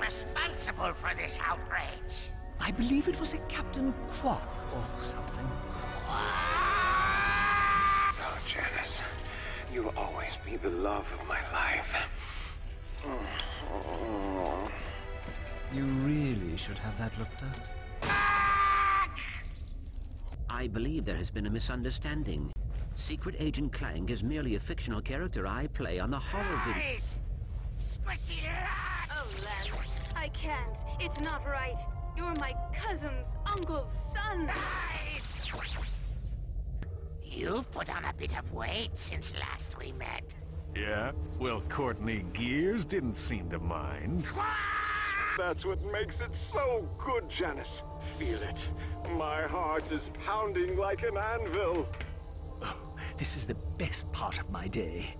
responsible for this outrage? I believe it was a Captain Quark or something. Oh, Janice, you'll always be the love of my life. You really should have that looked at. I believe there has been a misunderstanding. Secret Agent Clank is merely a fictional character I play on the holovision. Squishy lot! Oh, Lance, I can't. It's not right. You're my cousin's uncle's son. Lies! You've put on a bit of weight since last we met. Yeah? Well, Courtney Gears didn't seem to mind. That's what makes it so good, Janice. Feel it. My heart is pounding like an anvil. Oh, this is the best part of my day.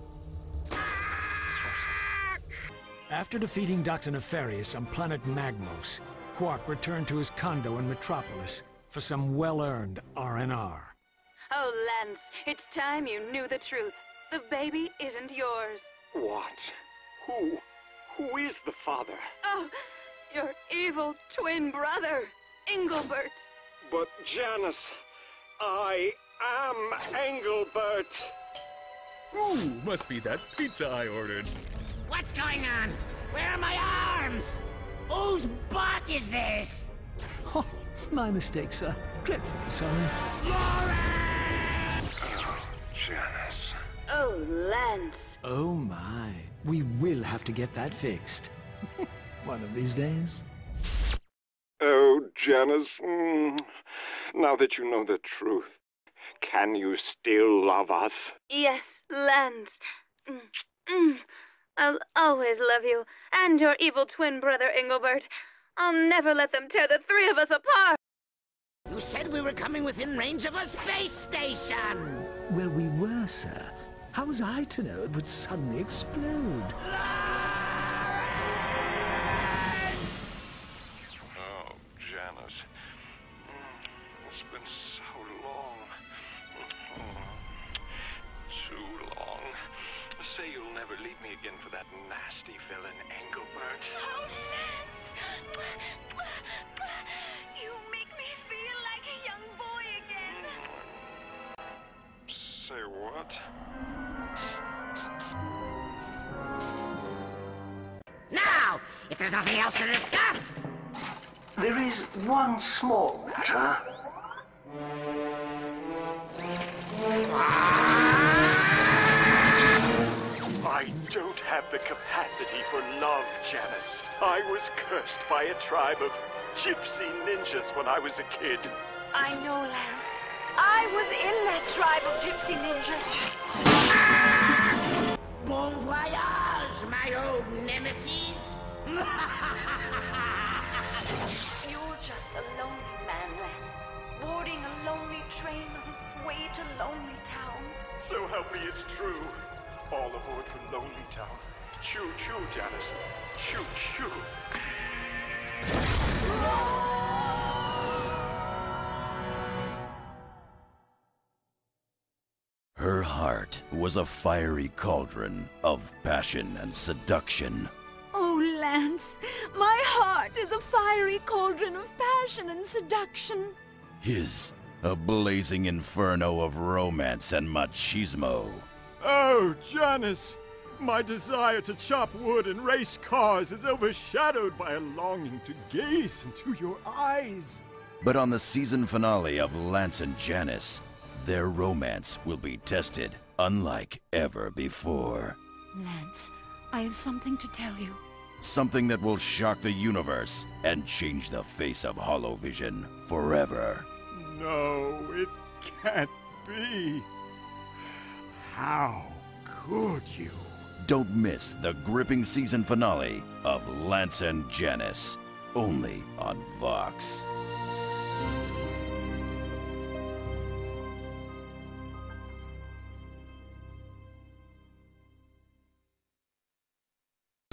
After defeating Dr. Nefarious on planet Magmos, Quark returned to his condo in Metropolis for some well-earned R&R. Oh, Lance, it's time you knew the truth. The baby isn't yours. What? Who is the father? Oh, your evil twin brother, Englebert. But Janice, I am Englebert. Ooh, must be that pizza I ordered. What's going on? Where are my arms? Whose butt is this? Oh, my mistake, sir. Dreadfully sorry. Oh, Janice. Oh, Lance. Oh my. We will have to get that fixed. One of these days. Oh, Janice. Now that you know the truth, can you still love us? Yes, Lance. I'll always love you, and your evil twin brother, Englebert. I'll never let them tear the three of us apart. You said we were coming within range of a space station! Well, we were, sir. How was I to know it would suddenly explode? Oh, Janice. It's been so long. Too long. Say you'll never leave me again for that nasty villain, Englebert. Oh, Lance! You make me feel like a young boy again. Say what? Now, if there's nothing else to discuss! There is one small matter. I don't have the capacity for love, Janice. I was cursed by a tribe of gypsy ninjas when I was a kid. I know, Lance. I was in that tribe of gypsy ninjas. Bon voyage, my old nemesis! You're just a lonely man, Lance. Boarding a lonely train on its way to Lonely Town. So help me, it's true. All aboard for Lonely Town. Choo choo, Janice. Choo choo. Her heart was a fiery cauldron of passion and seduction. Oh, Lance, my heart is a fiery cauldron of passion and seduction. His, a blazing inferno of romance and machismo. Oh, Janice! My desire to chop wood and race cars is overshadowed by a longing to gaze into your eyes. But on the season finale of Lance and Janice, their romance will be tested unlike ever before. Lance, I have something to tell you. Something that will shock the universe and change the face of Holovision forever. No, it can't be. How could you? Don't miss the gripping season finale of Lance and Janice, only on Vox.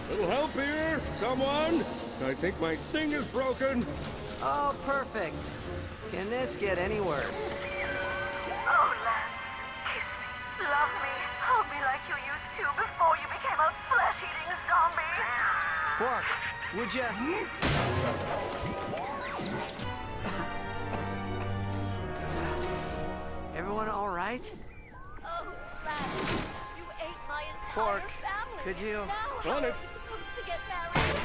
Little help here? Someone? I think my thing is broken. Oh, perfect. Can this get any worse? Oh, Lance, kiss me, love me. I'll be like you used to before you became a flesh-eating zombie. Quark, Would ya? Everyone all right? Oh, Lance, you ate my entire Quark, family. could you? Now how are we supposed to get married?